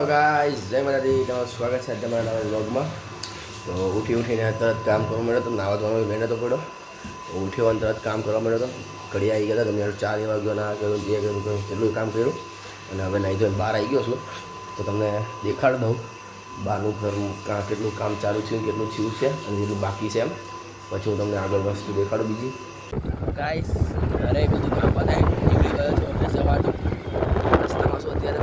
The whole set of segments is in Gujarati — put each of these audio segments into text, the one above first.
ગાઈસ જય માતાજી, તમારું સ્વાગત છે તમારા નવા વ્લોગમાં. તો ઉઠીને તરત કામ કરવા મળ્યો તો નાવા ધોવાનો મહેનત તો પડ્યો. ઉઠ્યો અને તરત કામ કરવા મળ્યો તો ઘડી આવી ગયા હતા. તમને 4 વાગ્યો ના કર્યું, જે કર્યું કેટલું કામ કર્યું. અને હવે નાહી ધોઈને બહાર આવી ગયો છું. તો તમને દેખાડ દઉં બહારનું ઘરનું કેટલું કામ ચાલુ છે, કેટલું થયું છે અને કેટલું બાકી છે. એમ પછી હું તમને આગળ વસ્તુ દેખાડું બીજી. ગાઈસ ઘરે બધું કામ પતાવી નીકળી ગયો છું ઓફિસ જવાનું. રસ્તામાં શું અત્યારે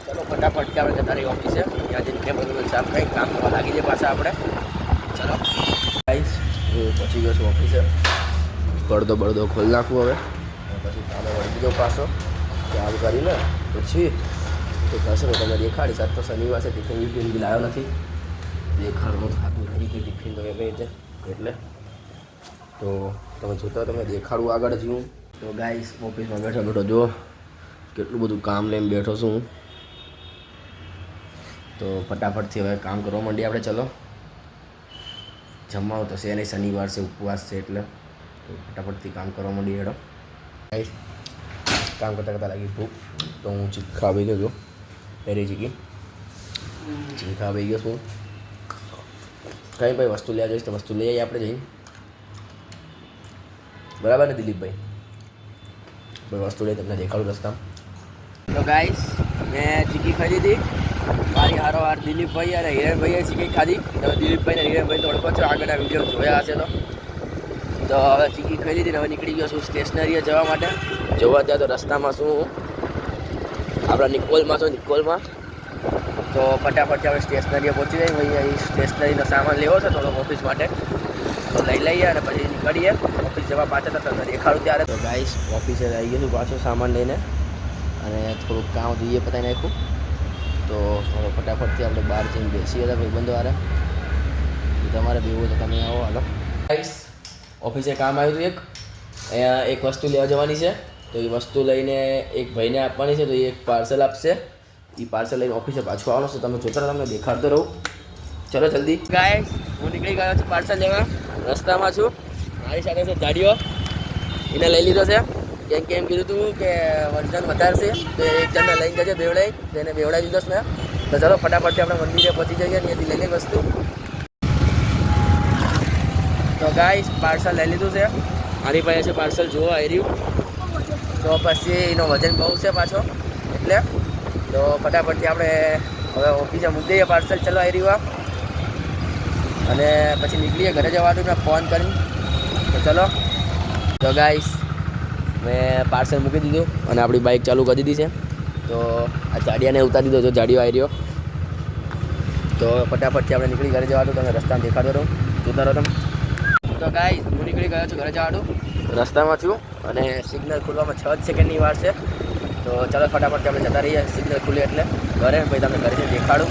ચલો ફટાફટ આપણે જતા રહી ઓફિસે. ત્યાં જઈને કે બધું સાફ કંઈક કામ કરવા લાગી જાય પાછા આપણે. ચલો ગાઈસ હું પહોંચી ગયો છું ઓફિસે. પડદો ખોલી નાખવું હવે. પછી કામે વળી ગયો પાછો ચાલુ કરીને પછી તો થશે તો તમને દેખાડીશ. આજ તો શનિવાર છે, ટિફિન બી લાવ્યો નથી. દેખાડવાનું થતું નથી કે ટિફિન તો એવી રીતે એટલે તો તમે જોતા તમને દેખાડું આગળ જ હું. તો ગાઈસ ઓફિસમાં બેઠો જો કેટલું બધું કામ લઈને બેઠો છું હું. તો ફટાફટથી હવે કામ કરવા માંડીએ આપણે. ચલો જમવાનું તો છે નહીં, શનિવાર છે, ઉપવાસ છે એટલે તો ફટાફટથી કામ કરવા માંડીએ. હેડો કામ કરતાં લાગી ભૂખ. તો હું ચીખા આવી ગયો છું. પહેરી ચીખા આવી ગયો છું. કંઈ ભાઈ વસ્તુ લેવા જઈશ તો વસ્તુ લઈ આવીએ આપણે જઈને. બરાબર ને દિલીપભાઈ? ભાઈ વસ્તુ લઈ તમને દેખાડું રસ્તામાં. તો ગાઈસ મેં ચીકી ખાધી હતી. મારી હારોહાર દિલીપભાઈ અને હિરેનભાઈએ ચીકી ખાધી. તમે દિલીપભાઈ અને હિરેનભાઈ તો ઓળખો છો, આગળના વિડીયો જોયા હશે તો હવે ચીકી ખાઈ લીધી. હવે નીકળી ગયો છું સ્ટેશનરીએ જવા માટે. જોવા ત્યાં તો રસ્તામાં શું આપણા નિકોલમાં તો ફટાફટ આપણે સ્ટેશનરીએ પહોંચી જઈએ. અહીંયા સ્ટેશનરીનો સામાન લેવો છે થોડોક ઓફિસ માટે, તો લઈ લઈએ અને પછી નીકળીએ ઓફિસ જવા પાછળ. તો તમને દેખાડું ત્યારે. તો ગાઈસ ઓફિસે આવી ગયો છું પાછો સામાન લઈને અને થોડુંક કામ જોઈએ પતાવી નાખ્યું. તો હવે ફટાફટથી આપણે બહાર જઈને બેસીએ હતા ભાઈબંધો વાળા. તમારે બેવું તો તમે આવો. હાલો ગાઈસ ઓફિસે કામ આવ્યું હતું. અહીંયા એક વસ્તુ લેવા જવાની છે. તો એ વસ્તુ લઈને એક ભાઈને આપવાની છે. તો એ એક પાર્સલ આપશે. એ પાર્સલ લઈને ઓફિસે પાછું આવવાનું છે. તમે જોતા તમને દેખાડતો રહું. ચલો જલ્દી. ગાઈસ હું નીકળી ગયો છું પાર્સલ લેવા. રસ્તામાં છું. મારી સાથે છે જાડીઓ, એને લઈ લીધો છે. કેમ કે એમ કીધું હતું કે વજન વધારશે તો એક જણને લઈને જજો બેવડાઈ. તો એને બેવડાવી દીધો છે મેં. તો ચલો ફટાફટથી આપણે મંદિરે પહોંચી જઈએ. ત્યાંથી લઈ લઈ વસ્તુ. તો ગાઈસ પાર્સલ લઈ લીધું છે. મારી પાસે છે પાર્સલ જોવા આવી રહ્યું. તો પછી એનો વજન બહુ છે પાછો એટલે તો ફટાફટથી આપણે હવે ઓફિસે મૂકી દઈએ પાર્સલ. ચલો આવી રહ્યું અને પછી નીકળીએ ઘરે જવાનું મેં ફોન કરી. તો ચલો. તો ગાઈસ મેં પાર્સલ મૂકી દીધું અને આપણી બાઇક ચાલુ કરી દીધી છે. તો આ જાડિયાને ઉતારી દીધો. જો જાડિયો આવી રહ્યો. તો ફટાફટથી આપણે નીકળી ઘરે જવાનું. તમે રસ્તામાં દેખાડો રહો, જોતા રહો તમે. તો ગાઈસ હું નીકળી ગયો છું ઘરે જવાનું. રસ્તામાં છું અને સિગ્નલ ખુલવામાં 6 જ સેકન્ડની વાર છે. તો ચાલો ફટાફટથી આપણે જતા રહીએ સિગ્નલ ખુલે એટલે ઘરે. પછી તમને ઘરે દેખાડું.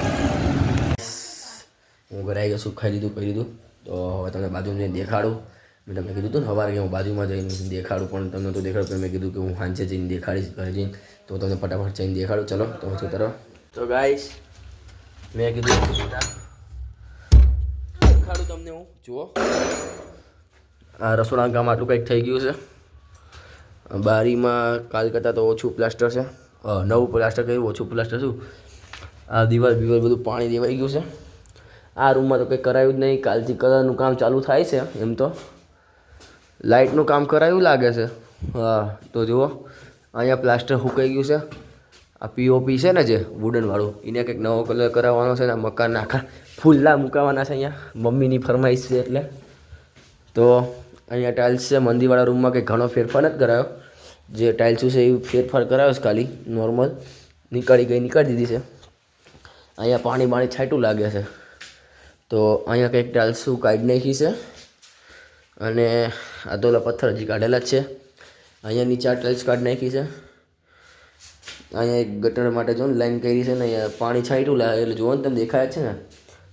હું ઘરે આવી ગયો છું, ખાઈ લીધું, કરી લીધું. તો હવે તમને બાજુમાં દેખાડું. મેં તમને કીધું હતું ને સવારે કે હું બાજુમાં જઈને દેખાડું, પણ તમને તો દેખાડું. પણ મેં કીધું કે હું સાંજે જઈને દેખાડીશ ઘરે જઈને. તો તમને ફટાફટ જઈને દેખાડું. ચલો તો શું કરો. તો ગાઈસ મેં કીધું દેખાડું તમને. હું જુઓ આ રસોડા કામ આટલું કંઈક થઈ ગયું છે. બારીમાં કાલ કરતાં તો ઓછું પ્લાસ્ટર છે. નવું પ્લાસ્ટર કર્યું, ઓછું પ્લાસ્ટર શું આ દિવાલ બધું પાણી દેવાઈ ગયું છે. આ રૂમમાં તો કંઈ કરાયું જ નહીં. કાલથી કલરનું કામ ચાલુ થાય છે. એમ તો લાઇટનું કામ કરાયું લાગે છે. હા તો જુઓ અહીંયા પ્લાસ્ટર સુકાઈ ગયું છે. આ પીઓપી છે ને જે વુડનવાળું, એને કંઈક નવો કલર કરાવવાનો છે. ને મકાન આખા ફૂલ્લા મૂકાવાના છે. અહીંયા મમ્મીની ફરમાઈશ છે એટલે. તો અહીંયા ટાઇલ્સ છે મંદિરવાળા રૂમમાં. કંઈ ઘણો ફેરફાર નથી કરાયો. જે ટાઇલ્સું છે એ ફેરફાર કરાયો છે ખાલી નોર્મલ. નીકાળી દીધી છે. અહીંયા પાણી છાંટું લાગે છે. તો અહીંયા કંઈક ટાઇલ્સું કાઢી નાખી છે. અને આ તો પથ્થર હજી કાઢેલા જ છે. અહીંયા નીચે ટાઇલ્સ કાઢી નાખી છે. અહીંયા એક ગટર માટે જો ને લાઈન કરી છે ને અહીંયા પાણી છાંટ્યું લાગે એટલે જુઓ ને તમે દેખાય છે ને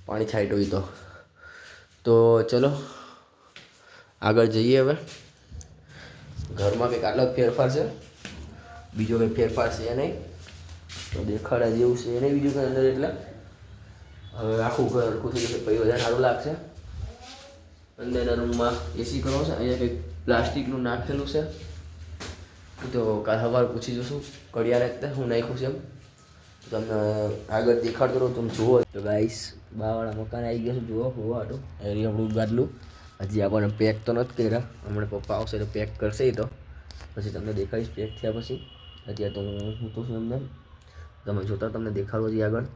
પાણી છાંટ્યું તો ચલો આગળ જઈએ. હવે ઘરમાં કંઈક આટલો ફેરફાર છે, બીજો કંઈ ફેરફાર છે નહીં. તો દેખાડા જેવું છે નહીં બીજું કંઈ અંદર. એટલે હવે આખું ઘર હરખું થઈ જશે પછી વધારે સારું લાગશે. અંદરના રૂમમાં એસી કરવો છે. અહીંયા કંઈક પ્લાસ્ટિકનું નાખેલું છે. તો કાલ સવારે પૂછી જોશું કડિયાને હું નાખ્યું છે એમ. તમને આગળ દેખાડતો રહું તમે જુઓ. તો ગાઈસ બાવાળા મકાન આવી ગયા છે, જુઓ હોવા હાટું એરી આપણું ગાડલું હજી આપણને પેક તો નથી કર્યા, હમણાં પપ્પા આવશે તો પેક કરશે. તો પછી તમને દેખાડીશ પેક થયા પછી. અત્યારે તો હું તો છું એમને તમે જોતા તમને દેખાડો છે આગળ.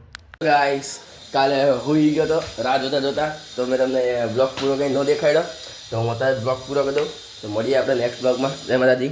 ગાઈસ કાલે હોઈ ગયો તો રાહ જોતા જોતા, તો મેં તમને બ્લોગ પૂરો કંઈ ન દેખાડ્યો, તો હું અત્યારે બ્લોગ પૂરો કરી દઉં. તો મળીએ આપણે નેક્સ્ટ બ્લોગમાં. જય માતાજી.